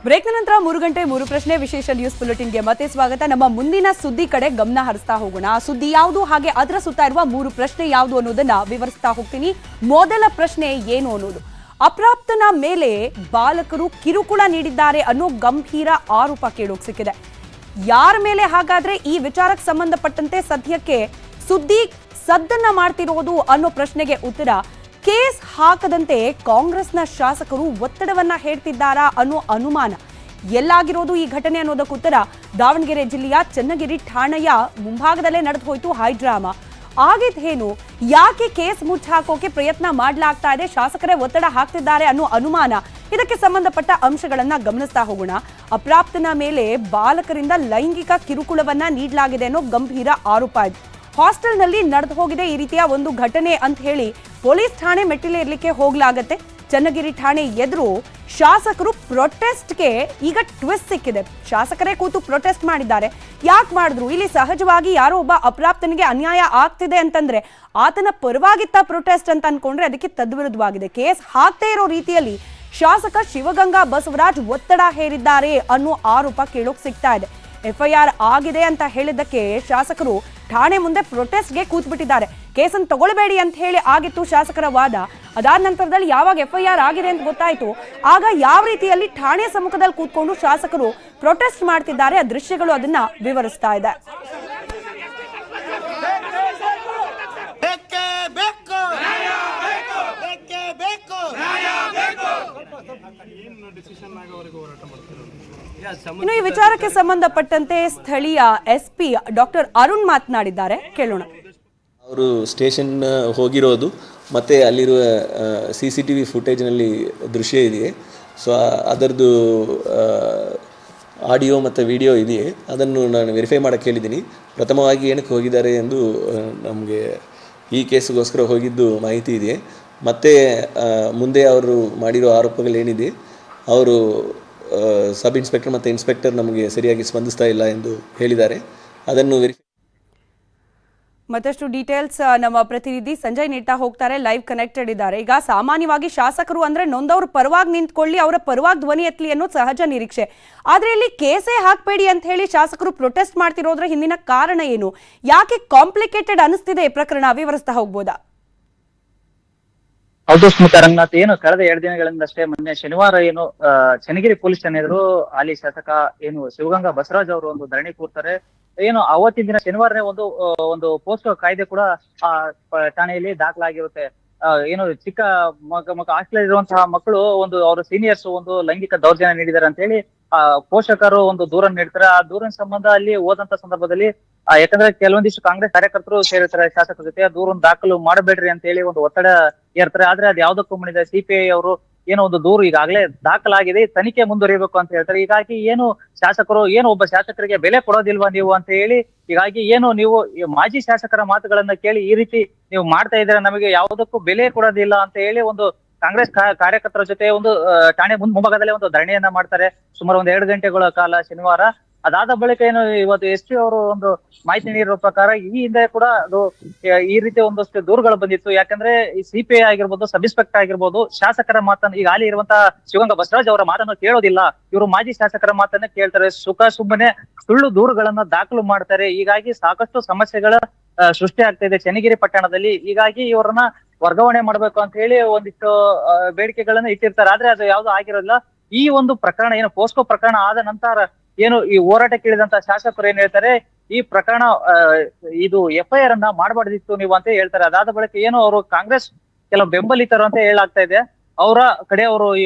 ಬ್ರೇಕ್ನ ನಂತರ 3 ಗಂಟೆ 3 ಪ್ರಶ್ನೆ ವಿಶೇಷ ನ್ಯೂಸ್ ಬುಲೆಟಿನ್ಗೆ ಮತ್ತೆ ಸ್ವಾಗತ. ನಮ್ಮ ಮುಂದಿನ ಸುದ್ದಿ ಕಡೆ ಗಮನ ಹರಿಸ್ತಾ ಹೋಗೋಣ. ಆ ಸುದ್ದಿ ಯಾವುದು, ಹಾಗೆ ಅದರ ಸುತ್ತ ಇರುವ 3 ಪ್ರಶ್ನೆ ಯಾವುದು ಅನ್ನೋದನ್ನ ವಿವರಿಸ್ತಾ ಹೋಗ್ತೀನಿ. ಮೊದಲ ಪ್ರಶ್ನೆ ಏನು ಅನ್ನೋದು, ಅಪ್ರಾಪ್ತನ ಮೇಲೆ ಬಾಲಕರು ಕಿರುಕುಳ ನೀಡಿದ್ದಾರೆ ಅನ್ನೋ ಗಂಭೀರ ಆರೋಪ ಕೇಳೋಕ್ ಸಿಕ್ಕಿದೆ. ಯಾರ ಮೇಲೆ ಹಾಗಾದ್ರೆ ಈ ವಿಚಾರಕ್ಕೆ ಸಂಬಂಧಪಟ್ಟಂತೆ ಸದ್ಯಕ್ಕೆ ಸುದ್ದಿ ಸದ್ದನ್ನ ಮಾಡ್ತಿರೋದು ಅನ್ನೋ ಪ್ರಶ್ನೆಗೆ ಉತ್ತರ, ಕೇಸ್ ಹಾಕದಂತೆ ಕಾಂಗ್ರೆಸ್ನ ಶಾಸಕರು ಒತ್ತಡವನ್ನ ಹೇರ್ತಿದ್ದಾರಾ ಅನ್ನೋ ಅನುಮಾನ. ಎಲ್ಲಾಗಿರೋದು ಈ ಘಟನೆ ಅನ್ನೋದಕ್ಕೆ ಉತ್ತರ, ದಾವಣಗೆರೆ ಜಿಲ್ಲೆಯ ಚನ್ನಗಿರಿ ಠಾಣೆಯ ಮುಂಭಾಗದಲ್ಲೇ ನಡೆದು ಹೋಯಿತು ಹೈ ಡ್ರಾಮಾ. ಆಗಿದ್ದೇನು, ಯಾಕೆ ಕೇಸ್ ಮುಚ್ಚಾಕೋಕೆ ಪ್ರಯತ್ನ ಮಾಡಲಾಗ್ತಾ ಇದೆ, ಶಾಸಕರೇ ಒತ್ತಡ ಹಾಕ್ತಿದ್ದಾರೆ ಅನ್ನೋ ಅನುಮಾನ. ಇದಕ್ಕೆ ಸಂಬಂಧಪಟ್ಟ ಅಂಶಗಳನ್ನ ಗಮನಿಸ್ತಾ ಹೋಗೋಣ. ಅಪ್ರಾಪ್ತನ ಮೇಲೆ ಬಾಲಕರಿಂದ ಲೈಂಗಿಕ ಕಿರುಕುಳವನ್ನ ನೀಡಲಾಗಿದೆ ಅನ್ನೋ ಗಂಭೀರ ಆರೋಪ ಇದೆ. ಹಾಸ್ಟೆಲ್ನಲ್ಲಿ ನಡೆದು ಹೋಗಿದೆ ಈ ರೀತಿಯ ಒಂದು ಘಟನೆ ಅಂತ ಹೇಳಿ ಪೊಲೀಸ್ ಠಾಣೆ ಮೆಟ್ಟಿಲೇರ್ಲಿಕ್ಕೆ ಹೋಗ್ಲಾಗತ್ತೆ. ಚನ್ನಗಿರಿ ಠಾಣೆ ಎದುರು ಶಾಸಕರು ಪ್ರೊಟೆಸ್ಟ್ಗೆ ಈಗ ಟ್ವಿಸ್ಟ್ ಸಿಕ್ಕಿದೆ. ಶಾಸಕರೇ ಕೂತು ಪ್ರೊಟೆಸ್ಟ್ ಮಾಡಿದ್ದಾರೆ. ಯಾಕೆ ಮಾಡಿದ್ರು? ಇಲ್ಲಿ ಸಹಜವಾಗಿ ಯಾರೋ ಒಬ್ಬ ಅಪ್ರಾಪ್ತನಿಗೆ ಅನ್ಯಾಯ ಆಗ್ತಿದೆ ಅಂತಂದ್ರೆ ಆತನ ಪರವಾಗಿತ್ತ ಪ್ರೊಟೆಸ್ಟ್ ಅಂತ ಅನ್ಕೊಂಡ್ರೆ ಅದಕ್ಕೆ ತದ್ವಿರುದ್ಧವಾಗಿದೆ. ಕೇಸ್ ಹಾಕ್ತೇ ಇರೋ ರೀತಿಯಲ್ಲಿ ಶಾಸಕ ಶಿವಗಂಗಾ ಬಸವರಾಜ್ ಒತ್ತಡ ಹೇರಿದ್ದಾರೆ ಅನ್ನೋ ಆರೋಪ ಕೇಳೋಕ್ ಸಿಗ್ತಾ ಇದೆ. FIR ಆಗಿದೆ ಅಂತ ಹೇಳಿದ್ದಕ್ಕೆ ಶಾಸಕರು ಠಾಣೆ ಮುಂದೆ ಪ್ರೊಟೆಸ್ಟ್ಗೆ ಕೂತ್ಬಿಟ್ಟಿದ್ದಾರೆ. ಕೇಸನ್ನು ತಗೊಳ್ಬೇಡಿ ಅಂತ ಹೇಳಿ ಆಗಿತ್ತು ಶಾಸಕರ ವಾದ. ಅದಾದ ನಂತರದಲ್ಲಿ ಯಾವಾಗ FIR ಆಗಿದೆ ಅಂತ ಗೊತ್ತಾಯ್ತು, ಆಗ ಯಾವ ರೀತಿಯಲ್ಲಿ ಠಾಣೆ ಸಮ್ಮುಖದಲ್ಲಿ ಕೂತ್ಕೊಂಡು ಶಾಸಕರು ಪ್ರೊಟೆಸ್ಟ್ ಮಾಡ್ತಿದ್ದಾರೆ, ಆ ದೃಶ್ಯಗಳು ಅದನ್ನ ವಿವರಿಸ್ತಾ ಇದೆ. ಇನ್ನು ಈ ವಿಚಾರಕ್ಕೆ ಸಂಬಂಧಪಟ್ಟಂತೆ ಸ್ಥಳೀಯ SP ಡಾಕ್ಟರ್ ಅರುಣ್ ಮಾತನಾಡಿದ್ದಾರೆ, ಕೇಳೋಣ. ಅವರು ಸ್ಟೇಷನ್ ಹೋಗಿರೋದು ಮತ್ತು ಅಲ್ಲಿರುವ CCTV ಫುಟೇಜ್ನಲ್ಲಿ ದೃಶ್ಯ ಇದೆಯೇ, ಸೊ ಅದರದ್ದು ಆಡಿಯೋ ಮತ್ತು ವಿಡಿಯೋ ಇದೆಯೇ, ಅದನ್ನು ನಾನು ವೆರಿಫೈ ಮಾಡೋಕ್ಕೆ ಹೇಳಿದ್ದೀನಿ. ಪ್ರಥಮವಾಗಿ ಏನಕ್ಕೆ ಹೋಗಿದ್ದಾರೆ ಎಂದು ನಮಗೆ ಈ ಕೇಸ್ಗೋಸ್ಕರ ಹೋಗಿದ್ದು ಮಾಹಿತಿ ಇದೆ. ಮತ್ತು ಮುಂದೆ ಅವರು ಮಾಡಿರೋ ಆರೋಪಗಳೇನಿದೆ, ಅವರು ಸಬ್ ಇನ್ಸ್ಪೆಕ್ಟರ್ ಮತ್ತು ಇನ್ಸ್ಪೆಕ್ಟರ್ ನಮಗೆ ಸರಿಯಾಗಿ ಸ್ಪಂದಿಸ್ತಾ ಇಲ್ಲ ಎಂದು ಹೇಳಿದ್ದಾರೆ. ಅದನ್ನು ಮತ್ತಷ್ಟು ಡೀಟೇಲ್ಸ್ ನಮ್ಮ ಪ್ರತಿನಿಧಿ ಸಂಜಯ್ ನೀಡ್ತಾ ಹೋಗ್ತಾರೆ, ಲೈವ್ ಕನೆಕ್ಟೆಡ್ ಇದ್ದಾರೆ. ಈಗ ಸಾಮಾನ್ಯವಾಗಿ ಶಾಸಕರು ಅಂದ್ರೆ ನೊಂದವ್ರ ಪರವಾಗಿ ನಿಂತ್ಕೊಳ್ಳಿ, ಅವರ ಪರವಾಗಿ ಧ್ವನಿ ಎತ್ತಲಿ ಅನ್ನೋದು ಸಹಜ ನಿರೀಕ್ಷೆ. ಆದ್ರೆ ಇಲ್ಲಿ ಕೇಸೇ ಹಾಕ್ಬೇಡಿ ಅಂತ ಹೇಳಿ ಶಾಸಕರು ಪ್ರೊಟೆಸ್ಟ್ ಮಾಡ್ತಿರೋದ್ರ ಹಿಂದಿನ ಕಾರಣ ಏನು, ಯಾಕೆ ಕಾಂಪ್ಲಿಕೇಟೆಡ್ ಅನಿಸ್ತಿದೆ ಈ ಪ್ರಕರಣ, ವಿವರಿಸ್ತಾ ಹೋಗ್ಬೋದಾ? ಹೌದು ಸ್ಮಿತಾ ರಂಗನಾಥ್, ಏನು ಕಳೆದ 2 ದಿನಗಳಿಂದಷ್ಟೇ ಮೊನ್ನೆ ಶನಿವಾರ ಏನು ಚನ್ನಗಿರಿ ಪೊಲೀಸ್ ಠಾಣೆ ಎದುರು ಹಾಲಿ ಶಾಸಕ ಏನು ಶಿವಗಂಗಾ ಬಸವರಾಜ್ ಅವರು ಒಂದು ಧರಣಿ ಕೂರ್ತಾರೆ. ಏನು ಅವತ್ತಿನ ದಿನ ಶನಿವಾರನೇ ಒಂದು ಪೋಸ್ಕೋ ಕಾಯ್ದೆ ಕೂಡ ಆ ಠಾಣೆಯಲ್ಲಿ ದಾಖಲಾಗಿರುತ್ತೆ. ಏನು ಚಿಕ್ಕ ಹಾಸ್ಟೆಲ್ ಇರುವಂತಹ ಮಕ್ಕಳು ಅವರ ಸೀನಿಯರ್ಸ್ ಲೈಂಗಿಕ ದೌರ್ಜನ್ಯ ನೀಡಿದ್ದಾರೆ ಅಂತ ಹೇಳಿ ಪೋಷಕರು ದೂರನ್ನು ನೀಡ್ತಾರೆ. ಆ ದೂರಿನ ಸಂಬಂಧ ಅಲ್ಲಿ ಹೋದಂತ ಸಂದರ್ಭದಲ್ಲಿ ಯಾಕಂದ್ರೆ ಕೆಲವೊಂದಿಷ್ಟು ಕಾಂಗ್ರೆಸ್ ಕಾರ್ಯಕರ್ತರು ಸೇರಿರ್ತಾರೆ ಶಾಸಕರ ಜೊತೆ, ದೂರನ್ನು ದಾಖಲು ಮಾಡಬೇಡ್ರಿ ಅಂತ ಹೇಳಿ ಒತ್ತಡ ಏರ್ತಾರೆ. ಆದ್ರೆ ಅದು ಯಾವ್ದಕ್ಕೂ ಮಣಿದ CPI ಅವರು ಏನೋ ದೂರು ಈಗಾಗಲೇ ದಾಖಲಾಗಿದೆ, ತನಿಖೆ ಮುಂದುವರಿಯಬೇಕು ಅಂತ ಹೇಳ್ತಾರೆ. ಹೀಗಾಗಿ ಶಾಸಕರು ಒಬ್ಬ ಶಾಸಕರಿಗೆ ಬೆಲೆ ಕೊಡೋದಿಲ್ವಾ ನೀವು ಅಂತ ಹೇಳಿ, ಹೀಗಾಗಿ ನೀವು ಮಾಜಿ ಶಾಸಕರ ಮಾತುಗಳನ್ನ ಕೇಳಿ ಈ ರೀತಿ ನೀವು ಮಾಡ್ತಾ ಇದ್ರೆ ನಮಗೆ ಯಾವುದಕ್ಕೂ ಬೆಲೆ ಕೊಡೋದಿಲ್ಲ ಅಂತ ಹೇಳಿ ಕಾಂಗ್ರೆಸ್ ಕಾರ್ಯಕರ್ತರ ಜೊತೆ ಠಾಣೆ ಮುಂಭಾಗದಲ್ಲಿ ಧರಣಿಯನ್ನ ಮಾಡ್ತಾರೆ ಸುಮಾರು 2 ಗಂಟೆಗಳ ಕಾಲ ಶನಿವಾರ. ಅದಾದ ಬಳಿಕ ಇವತ್ತು SP ಅವರು ಮಾಹಿತಿ ನೀಡಿರೋ ಪ್ರಕಾರ ಈ ಹಿಂದೆ ಕೂಡ ಈ ರೀತಿ ಒಂದಷ್ಟು ದೂರುಗಳು ಬಂದಿತ್ತು. ಯಾಕಂದ್ರೆ ಈ CPI ಆಗಿರ್ಬೋದು, ಸಬ್ ಇನ್ಸ್ಪೆಕ್ಟರ್ ಆಗಿರ್ಬೋದು, ಶಾಸಕರ ಮಾತನ್ನು ಈಗ ಅಲ್ಲಿ ಇರುವಂತಹ ಶಿವಗಂಗಾ ಬಸವರಾಜ್ ಅವರ ಮಾತನ್ನು ಕೇಳೋದಿಲ್ಲ. ಇವರು ಮಾಜಿ ಶಾಸಕರ ಮಾತನ್ನ ಕೇಳ್ತಾರೆ, ಸುಮ್ಮನೆ ಸುಳ್ಳು ದೂರುಗಳನ್ನ ದಾಖಲು ಮಾಡ್ತಾರೆ. ಹೀಗಾಗಿ ಸಾಕಷ್ಟು ಸಮಸ್ಯೆಗಳ ಸೃಷ್ಟಿ ಆಗ್ತಾ ಇದೆ ಚನ್ನಗಿರಿ ಪಟ್ಟಣದಲ್ಲಿ. ಹೀಗಾಗಿ ಇವರನ್ನ ವರ್ಗಾವಣೆ ಮಾಡ್ಬೇಕು ಅಂತ ಹೇಳಿ ಒಂದಿಷ್ಟು ಬೇಡಿಕೆಗಳನ್ನ ಇಟ್ಟಿರ್ತಾರೆ. ಆದ್ರೆ ಅದು ಯಾವ್ದು ಆಗಿರೋದಿಲ್ಲ. ಈ ಪ್ರಕರಣ ಏನು ಪೋಸ್ಕೋ ಪ್ರಕರಣ ಆದ ನಂತರ ಈ ಹೋರಾಟ ಕೇಳಿದಂತ ಶಾಸಕರು ಏನ್ ಹೇಳ್ತಾರೆ, ಈ ಪ್ರಕರಣ ಇದು FIR ಅನ್ನ ಮಾಡಬಾರ್ದಿತ್ತು ನೀವು ಅಂತ ಹೇಳ್ತಾರೆ. ಅದಾದ ಬಳಿಕ ಅವರು ಕಾಂಗ್ರೆಸ್ ಕೆಲವು ಬೆಂಬಲಿತರು ಅಂತ ಹೇಳಾಗ್ತಾ ಇದೆ, ಅವರ ಕಡೆ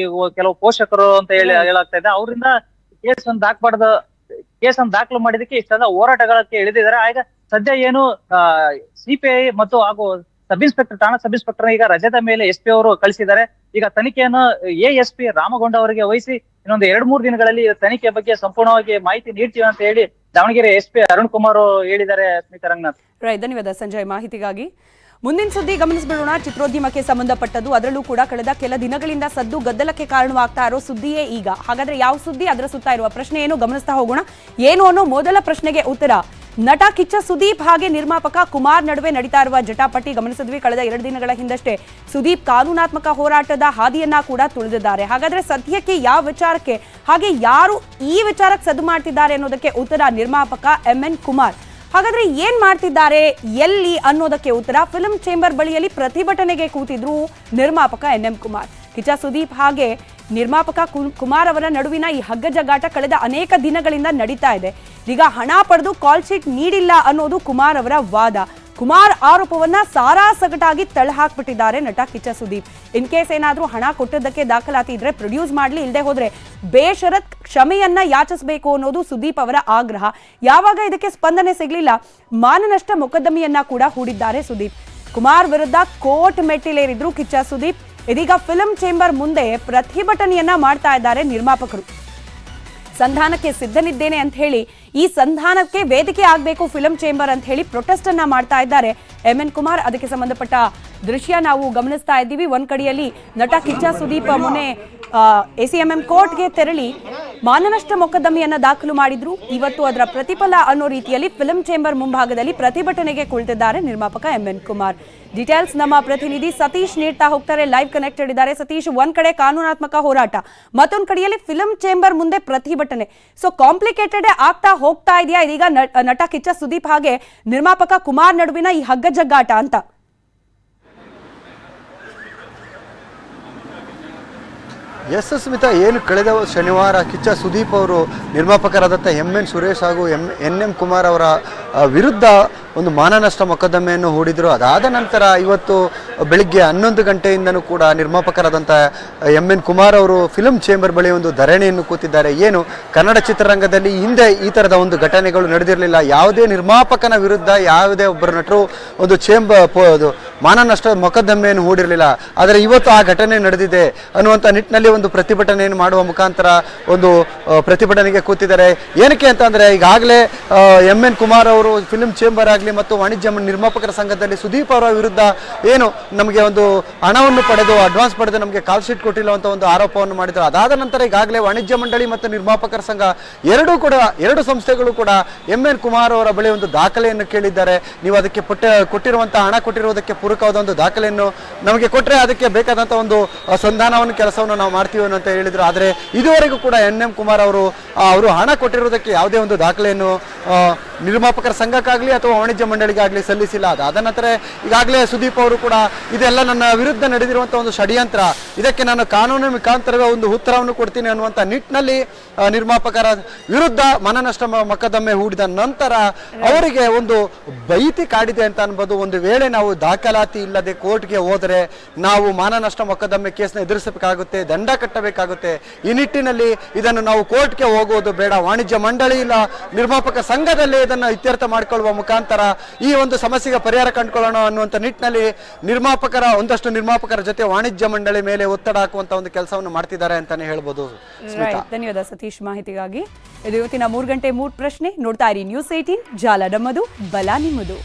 ಕೆಲವು ಪೋಷಕರು ಅಂತ ಹೇಳಾಗ್ತಾ ಇದೆ, ಅವರಿಂದ ಕೇಸನ್ನು ದಾಖಲು ಮಾಡಿದಕ್ಕೆ ಇಷ್ಟೆಲ್ಲ ಹೋರಾಟಗಳಕ್ಕೆ ಇಳಿದಿದ್ದಾರೆ. ಆಗ ಸದ್ಯ CPI ಮತ್ತು ಹಾಗೂ ಠಾಣಾ ಸಬ್ ಇನ್ಸ್ಪೆಕ್ಟರ್ ಈಗ ರಜದ ಮೇಲೆ SP ಅವರು ಕಳಿಸಿದ್ದಾರೆ. ಈಗ ತನಿಖೆಯನ್ನು ASP ರಾಮಗೊಂಡ ಅವರಿಗೆ ವಹಿಸಿ ಇನ್ನೊಂದು 2-3 ದಿನಗಳಲ್ಲಿ ತನಿಖೆ ಬಗ್ಗೆ ಸಂಪೂರ್ಣವಾಗಿ ಮಾಹಿತಿ ನೀಡ್ತೀವಿ ಅಂತ ಹೇಳಿ ದಾವಣಗೆರೆ SP ಅರುಣ್ ಕುಮಾರ್ ಹೇಳಿದ್ದಾರೆ. ಸ್ಮಿತಾ ರಂಗನಾಥ್, ಧನ್ಯವಾದ ಸಂಜಯ್ ಮಾಹಿತಿಗಾಗಿ. ಮುಂದಿನ ಸುದ್ದಿ ಗಮನಿಸಬೇಡೋಣ. ಚಿತ್ರೋದ್ಯಮಕ್ಕೆ ಸಂಬಂಧಪಟ್ಟದ್ದು, ಅದರಲ್ಲೂ ಕೂಡ ಕಳೆದ ಕೆಲ ದಿನಗಳಿಂದ ಸದ್ದು ಗದ್ದಲಕ್ಕೆ ಕಾರಣವಾಗ್ತಾ ಇರೋ ಸುದ್ದಿಯೇ ಈಗ. ಹಾಗಾದ್ರೆ ಯಾವ ಸುದ್ದಿ, ಅದರ ಸುತ್ತ ಇರುವ ಪ್ರಶ್ನೆ ಏನು, ಗಮನಿಸ್ತಾ ಹೋಗೋಣ. ಏನು ಅನ್ನೋ ಮೊದಲ ಪ್ರಶ್ನೆಗೆ ಉತ್ತರ, ನಟ ಕಿಚ್ಚ ಸುದೀಪ್ ಹಾಗೆ ನಿರ್ಮಾಪಕ ಕುಮಾರ್ ನಡುವೆ ನಡೀತಾ ಇರುವ ಜಟಾಪಟಿ ಗಮನಿಸಿದ್ವಿ. ಕಳೆದ 2 ದಿನಗಳ ಹಿಂದಷ್ಟೇ ಸುದೀಪ್ ಕಾನೂನಾತ್ಮಕ ಹೋರಾಟದ ಹಾದಿಯನ್ನ ಕೂಡ ತುಳಿದಿದ್ದಾರೆ. ಹಾಗಾದ್ರೆ ಸದ್ಯಕ್ಕೆ ಯಾವ ವಿಚಾರಕ್ಕೆ ಹಾಗೆ ಯಾರು ಈ ವಿಚಾರಕ್ಕೆ ಸದ್ದು ಮಾಡ್ತಿದ್ದಾರೆ ಅನ್ನೋದಕ್ಕೆ ಉತ್ತರ ನಿರ್ಮಾಪಕ MN ಕುಮಾರ್. ಹಾಗಾದ್ರೆ ಏನ್ ಮಾಡ್ತಿದ್ದಾರೆ, ಎಲ್ಲಿ ಅನ್ನೋದಕ್ಕೆ ಉತ್ತರ ಫಿಲ್ಮ್ ಚೇಂಬರ್ ಬಳಿಯಲ್ಲಿ ಪ್ರತಿಭಟನೆಗೆ ಕೂತಿದ್ರು ನಿರ್ಮಾಪಕ NM ಕುಮಾರ್. ಕಿಚ್ಚ ಸುದೀಪ್ ಹಾಗೆ ನಿರ್ಮಾಪಕ ಕುಮಾರ್ ಅವರ ನಡುವಿನ ಈ ಹಗ್ಗಜಗ್ಗಾಟ ಕಳೆದ ಅನೇಕ ದಿನಗಳಿಂದ ನಡೀತಾ ಇದೆ. ಈಗ ಹಣ ಪಡೆದು ಕಾಲ್ ಶೀಟ್ ನೀಡಿಲ್ಲ ಅನ್ನೋದು ಕುಮಾರ್ ಅವರ ವಾದ. ಕುಮಾರ್ ಆರೋಪವನ್ನ ಸಾರಾಸಗಟಾಗಿ ತಳ್ಳಹಾಕ್ಬಿಟ್ಟಿದ್ದಾರೆ ನಟ ಕಿಚ್ಚ ಸುದೀಪ್. ಇನ್ ಕೇಸ್ ಏನಾದ್ರೂ ಹಣ ಕೊಟ್ಟದ್ದಕ್ಕೆ ದಾಖಲಾತಿ ಇದ್ರೆ ಪ್ರೊಡ್ಯೂಸ್ ಮಾಡ್ಲಿ, ಇಲ್ಲದೆ ಹೋದ್ರೆ ಬೇಷರತ್ ಕ್ಷಮೆಯನ್ನ ಯಾಚಿಸಬೇಕು ಅನ್ನೋದು ಸುದೀಪ್ ಅವರ ಆಗ್ರಹ. ಯಾವಾಗ ಇದಕ್ಕೆ ಸ್ಪಂದನೆ ಸಿಗ್ಲಿಲ್ಲ, ಮಾನನಷ್ಟ ಮೊಕದ್ದಮೆಯನ್ನ ಕೂಡ ಹೂಡಿದ್ದಾರೆ ಸುದೀಪ್. ಕುಮಾರ್ ವಿರುದ್ಧ ಕೋರ್ಟ್ ಮೆಟ್ಟಿಲೇರಿದ್ರು ಕಿಚ್ಚ ಸುದೀಪ್. ಇದೀಗ ಫಿಲ್ಮ್ ಚೇಂಬರ್ ಮುಂದೆ ಪ್ರತಿಭಟನೆಯನ್ನ ಮಾಡ್ತಾ ಇದ್ದಾರೆ ನಿರ್ಮಾಪಕರು. ಸಂಧಾನಕ್ಕೆ ಸಿದ್ಧನಿದ್ದೇನೆ ಅಂತ ಹೇಳಿ, ಈ ಸಂಧಾನಕ್ಕೆ ವೇದಿಕೆ ಆಗಬೇಕು ಫಿಲ್ಮ್ ಚೇಂಬರ್ ಅಂತ ಹೇಳಿ ಪ್ರೊಟೆಸ್ಟ್ ಅನ್ನ ಮಾಡ್ತಾ ಇದ್ದಾರೆ MN ಕುಮಾರ್. ಅದಕ್ಕೆ ಸಂಬಂಧಪಟ್ಟ ದೃಶ್ಯ ನಾವು ಗಮನಿಸ್ತಾ ಇದ್ದೀವಿ. ಒಂದ್ ಕಡೆಯಲ್ಲಿ ನಟ ಕಿಚ್ಚ ಸುದೀಪ್ ಮೊನ್ನೆ ACMM ಕೋರ್ಟ್ಗೆ ತೆರಳಿ ಮಾನನಷ್ಟ ಮೊಕದ್ದಮೆಯನ್ನ ದಾಖಲು ಮಾಡಿದ್ರು. ಇವತ್ತು ಅದರ ಪ್ರತಿಫಲ ಅನ್ನೋ ರೀತಿಯಲ್ಲಿ ಫಿಲ್ಮ್ ಚೇಂಬರ್ ಮುಂಭಾಗದಲ್ಲಿ ಪ್ರತಿಭಟನೆಗೆ ಕುಳಿತಿದ್ದಾರೆ ನಿರ್ಮಾಪಕ MN ಕುಮಾರ್. ಡೀಟೇಲ್ಸ್ ನಮ್ಮ ಪ್ರತಿನಿಧಿ ಸತೀಶ್ ನೀಡ್ತಾ ಹೋಗ್ತಾರೆ. ಲೈವ್ ಕನೆಕ್ಟೆಡ್ ಇದ್ದಾರೆ. ಸತೀಶ್, ಒಂದ್ ಕಡೆ ಕಾನೂನಾತ್ಮಕ ಹೋರಾಟ, ಮತ್ತೊಂದ್ ಕಡೆಯಲ್ಲಿ ಫಿಲ್ಮ್ ಚೇಂಬರ್ ಮುಂದೆ ಪ್ರತಿಭಟನೆ. ಸೊ ಕಾಂಪ್ಲಿಕೇಟೆಡ್ ಆಗ್ತಾ ಹೋಗ್ತಾ ಇದೆಯಾ ಇದೀಗ ನಟ ಕಿಚ್ಚ ಸುದೀಪ್ ಹಾಗೆ ನಿರ್ಮಾಪಕ ಕುಮಾರ್ ನಡುವಿನ ಈ ಹಗ್ಗಜಗ್ಗಾಟ ಅಂತ? ಸ್ಮಿತಾ, ಏನು ಕಳೆದ ಶನಿವಾರ ಕಿಚ್ಚ ಸುದೀಪ್ ಅವರು ನಿರ್ಮಾಪಕರಾದಂಥ MN ಸುರೇಶ್ ಹಾಗೂ NM ಕುಮಾರ್ ಅವರ ವಿರುದ್ಧ ಒಂದು ಮಾನನಷ್ಟ ಮೊಕದ್ದಮೆಯನ್ನು ಹೂಡಿದ್ರು. ಅದಾದ ನಂತರ ಇವತ್ತು ಬೆಳಿಗ್ಗೆ 11 ಗಂಟೆಯಿಂದನೂ ಕೂಡ ನಿರ್ಮಾಪಕರಾದಂಥ MN ಕುಮಾರ್ ಅವರು ಫಿಲ್ಮ್ ಚೇಂಬರ್ ಬಳಿ ಒಂದು ಧರಣಿಯನ್ನು ಕೂತಿದ್ದಾರೆ. ಏನು ಕನ್ನಡ ಚಿತ್ರರಂಗದಲ್ಲಿ ಹಿಂದೆ ಈ ಥರದ ಒಂದು ಘಟನೆಗಳು ನಡೆದಿರಲಿಲ್ಲ. ಯಾವುದೇ ನಿರ್ಮಾಪಕನ ವಿರುದ್ಧ ಯಾವುದೇ ಒಬ್ಬರು ನಟರು ಒಂದು ಮಾನನಷ್ಟ ಮೊಕದ್ದಮೆಯನ್ನು ಹೂಡಿರಲಿಲ್ಲ. ಆದರೆ ಇವತ್ತು ಆ ಘಟನೆ ನಡೆದಿದೆ ಅನ್ನುವಂಥ ನಿಟ್ಟಿನಲ್ಲಿ ಒಂದು ಪ್ರತಿಭಟನೆಯನ್ನು ಮಾಡುವ ಮುಖಾಂತರ ಒಂದು ಪ್ರತಿಭಟನೆಗೆ ಕೂತಿದ್ದಾರೆ. ಏನಕ್ಕೆ ಅಂತಂದರೆ, ಈಗಾಗಲೇ MN ಕುಮಾರ್ ಅವರು ಫಿಲ್ಮ್ ಚೇಂಬರ್ ಆಗಲಿ ಮತ್ತು ವಾಣಿಜ್ಯ ನಿರ್ಮಾಪಕರ ಸಂಘದಲ್ಲಿ ಸುದೀಪ್ ಅವರ ವಿರುದ್ಧ ಏನು ನಮಗೆ ಒಂದು ಹಣವನ್ನು ಪಡೆದು ಅಡ್ವಾನ್ಸ್ ಪಡೆದು ನಮಗೆ ಕಾಲ್ ಶೀಟ್ ಕೊಟ್ಟಿಲ್ಲ ಅಂತ ಒಂದು ಆರೋಪವನ್ನು ಮಾಡಿದರು. ಅದಾದ ನಂತರ ಈಗಾಗಲೇ ವಾಣಿಜ್ಯ ಮಂಡಳಿ ಮತ್ತು ನಿರ್ಮಾಪಕರ ಸಂಘ ಎರಡು ಸಂಸ್ಥೆಗಳು ಕೂಡ MN ಕುಮಾರ್ ಅವರ ಬಳಿ ಒಂದು ದಾಖಲೆಯನ್ನು ಕೇಳಿದ್ದಾರೆ. ನೀವು ಅದಕ್ಕೆ ಕೊಟ್ಟಿರುವಂತಹ ಹಣ ಕೊಟ್ಟಿರುವುದಕ್ಕೆ ಪೂರಕವಾದ ಒಂದು ದಾಖಲೆಯನ್ನು ನಮಗೆ ಕೊಟ್ಟರೆ ಅದಕ್ಕೆ ಬೇಕಾದಂಥ ಒಂದು ಸಂಧಾನವನ್ನು ಕೆಲಸವನ್ನು ನಾವು ಮಾಡ್ತೀವಿ ಅಂತ ಹೇಳಿದರು. ಆದರೆ ಇದುವರೆಗೂ ಕೂಡ NM ಕುಮಾರ್ ಅವರು ಹಣ ಕೊಟ್ಟಿರುವುದಕ್ಕೆ ಯಾವುದೇ ಒಂದು ದಾಖಲೆಯನ್ನು ನಿರ್ಮಾಪಕರ ಸಂಘಕ್ಕಾಗಲಿ ಅಥವಾ ವಾಣಿಜ್ಯ ಮಂಡಳಿಗಾಗಲಿ ಸಲ್ಲಿಸಿಲ್ಲ. ಅದಾದ ನಂತರ ಈಗಾಗಲೇ ಸುದೀಪ್ ಅವರು ಕೂಡ ಇದೆಲ್ಲ ನನ್ನ ವಿರುದ್ಧ ನಡೆದಿರುವಂಥ ಒಂದು ಷಡ್ಯಂತ್ರ, ಇದಕ್ಕೆ ನಾನು ಕಾನೂನು ಮುಖಾಂತರವೇ ಒಂದು ಉತ್ತರವನ್ನು ಕೊಡ್ತೀನಿ ಅನ್ನುವಂಥ ನಿಟ್ಟಿನಲ್ಲಿ ನಿರ್ಮಾಪಕರ ವಿರುದ್ಧ ಮಾನನಷ್ಟ ಮೊಕದ್ದಮೆ ಹೂಡಿದ ನಂತರ ಅವರಿಗೆ ಒಂದು ಭೀತಿ ಕಾಡಿದೆ ಅಂತ ಅನ್ಬೋದು. ಒಂದು ವೇಳೆ ನಾವು ದಾಖಲಾತಿ ಇಲ್ಲದೆ ಕೋರ್ಟ್ಗೆ ಹೋದರೆ ನಾವು ಮಾನನಷ್ಟ ಮೊಕದ್ದಮೆ ಕೇಸ್ನ ಎದುರಿಸಬೇಕಾಗುತ್ತೆ, ದಂಡ ಕಟ್ಟಬೇಕಾಗುತ್ತೆ. ಈ ನಿಟ್ಟಿನಲ್ಲಿ ಇದನ್ನು ನಾವು ಕೋರ್ಟ್ಗೆ ಹೋಗುವುದು ಬೇಡ, ವಾಣಿಜ್ಯ ಮಂಡಳಿ ಇಲ್ಲ ನಿರ್ಮಾಪಕ ಸಂಘದಲ್ಲೇ ಇದನ್ನು ಇತ್ಯರ್ಥ ಮಾಡಿಕೊಳ್ಳುವ ಮುಖಾಂತರ ಈ ಒಂದು ಸಮಸ್ಯೆಗೆ ಪರಿಹಾರ ಕಂಡುಕೊಳ್ಳೋಣ ಅನ್ನುವಂಥ ನಿಟ್ಟಿನಲ್ಲಿ ಒಂದಷ್ಟು ನಿರ್ಮಾಪಕರ ಜೊತೆ ವಾಣಿಜ್ಯ ಮಂಡಳಿ ಮೇಲೆ ಒತ್ತಡ ಹಾಕುವಂತ ಒಂದು ಕೆಲಸವನ್ನು ಮಾಡ್ತಿದ್ದಾರೆ ಅಂತಾನೆ ಹೇಳ್ಬೋದು. ಧನ್ಯವಾದ ಸತೀಶ್ ಮಾಹಿತಿಗಾಗಿ. ಇದು ಇವತ್ತಿನ 3 ಗಂಟೆ 3 ಪ್ರಶ್ನೆ. ನೋಡ್ತಾ ಇರಿ News 18, ಜಾಲ ನಮ್ಮದು, ಬಲ ನಿಮ್ಮದು.